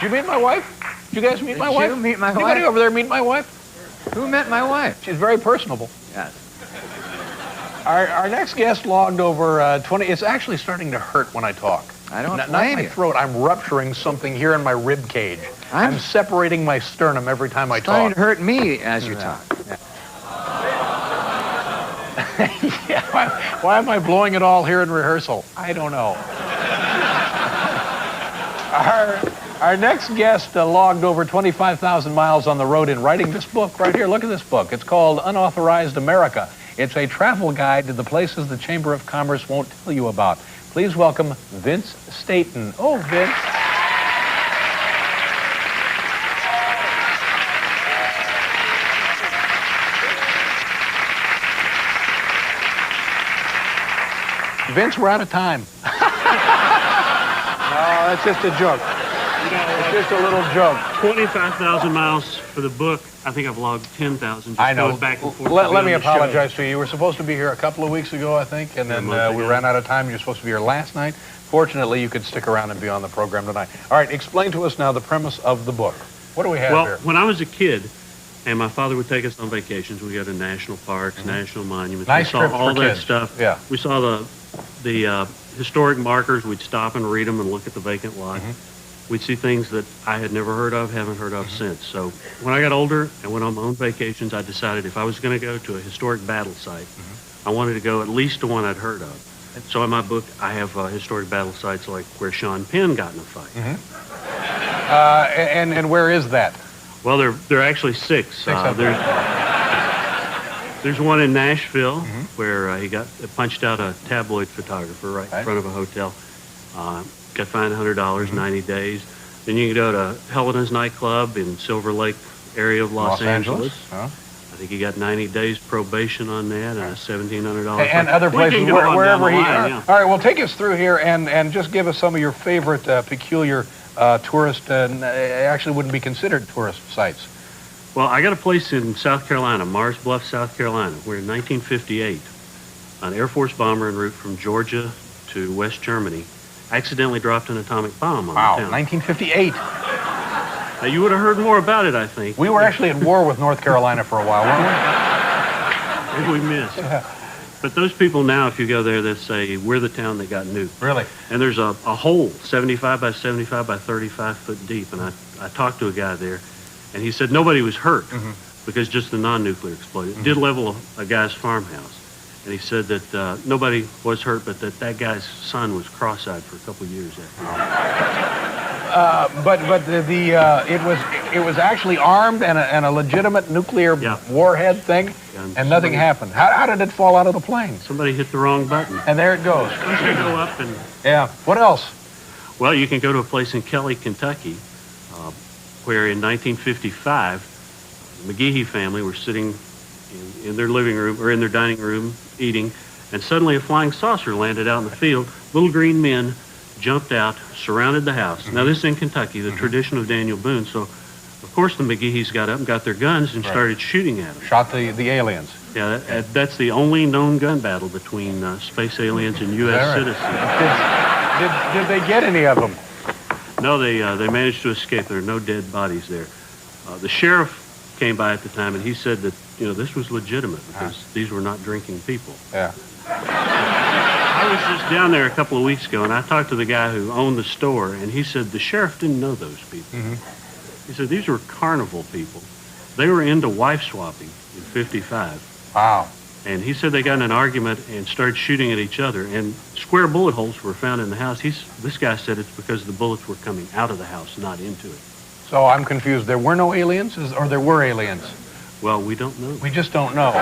you meet my wife? Did you guys meet my wife? Did you meet my wife? Anybody over there meet my wife? Who met my wife? She's very personable. Yes. Our next guest logged over 20. It's actually starting to hurt when I talk. I don't Not blame my you. throat. I'm rupturing something here in my rib cage. I'm separating my sternum every time I Starting talk. to hurt me as you talk. Yeah, why am I blowing it all here in rehearsal? I don't know. Our next guest logged over 25,000 miles on the road in writing this book right here. Look at this book. It's called Unauthorized America. It's a travel guide to the places the Chamber of Commerce won't tell you about. Please welcome Vince Staten. Oh, Vince. Vince, we're out of time. No, that's just a joke. It's just a little joke. 25,000 miles for the book. I think I've logged 10,000. I know. Going back and forth Let me on the apologize show. to you. You were supposed to be here a couple of weeks ago, I think, and then month we ago. ran out of time. You were supposed to be here last night. Fortunately, you could stick around and be on the program tonight. All right, explain to us now the premise of the book. What do we have Well, here? when I was a kid, and my father would take us on vacations, we go to national parks, national monuments. Nice we saw trips all for that kids. stuff. Yeah. We saw the historic markers. We'd stop and read them and look at the vacant lot. We'd see things that I had never heard of, haven't heard of since. So when I got older and went on my own vacations, I decided if I was going to go to a historic battle site, I wanted to go at least to one I'd heard of. So in my book, I have historic battle sites like where Sean Penn got in a fight. And where is that? Well, there are actually six. Of them. There's one in Nashville where he got punched out a tabloid photographer right in front of a hotel. Got fined $100, 90 days. Then you can go to Helena's nightclub in Silver Lake area of Los Angeles. Huh? I think he got 90 days probation on that and a $1,700 And fine. other We places, can go on wherever down he... the line, yeah. All right, well, take us through here and just give us some of your favorite peculiar tourist, actually wouldn't be considered tourist sites. Well, I got a place in South Carolina, Mars Bluff, South Carolina, where in 1958, an Air Force bomber en route from Georgia to West Germany accidentally dropped an atomic bomb on Wow, the town. 1958. Now, you would have heard more about it, I think. We were actually at war with North Carolina for a while, weren't we? We missed. But those people now, if you go there, they say, we're the town that got nuked. Really? And there's a hole 75 by 75 by 35 foot deep. And I talked to a guy there, and he said nobody was hurt because just the non-nuclear exploded. It did level a guy's farmhouse. And he said that nobody was hurt, but that guy's son was cross-eyed for a couple of years after that. But it was actually armed and a legitimate nuclear warhead thing, and nothing happened. How did it fall out of the plane? Somebody hit the wrong button. And there it goes. Once you go up and... Yeah. What else? Well, you can go to a place in Kelly, Kentucky, where in 1955, the McGehee family were sitting in their living room or in their dining room eating, and suddenly a flying saucer landed out in the field. Little green men jumped out, surrounded the house. Now, this is in Kentucky, the tradition of Daniel Boone. So, of course, the McGehees got up and got their guns and started shooting at them. Shot the aliens. Yeah, that's the only known gun battle between space aliens and U.S. citizens. Did they get any of them? No, they managed to escape. There are no dead bodies there. The sheriff came by at the time, and he said that this was legitimate because these were not drinking people. Yeah. I was just down there a couple of weeks ago, and I talked to the guy who owned the store, and he said the sheriff didn't know those people. He said these were carnival people. They were into wife swapping in '55. Wow. And he said they got in an argument and started shooting at each other, and square bullet holes were found in the house. This guy said it's because the bullets were coming out of the house, not into it. So I'm confused. There were no aliens, or there were aliens? Well, we don't know. We just don't know.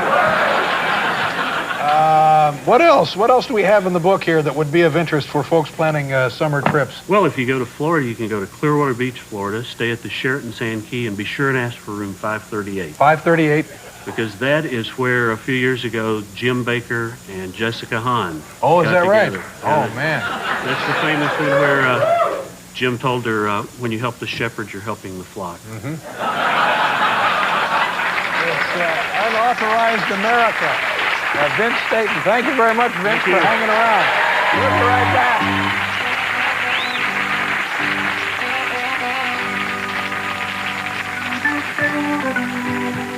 What else? What else do we have in the book here that would be of interest for folks planning summer trips? Well, if you go to Florida, you can go to Clearwater Beach, Florida, stay at the Sheraton Sand Key, and be sure and ask for room 538. 538? Because that is where a few years ago Jim Baker and Jessica Hahn Oh, is got that right? together. Oh, man. That's the famous one where Jim told her, when you help the shepherds, you're helping the flock. It's Unauthorized America. Vince Staten. Thank you very much, Vince, for hanging around. We'll be right back.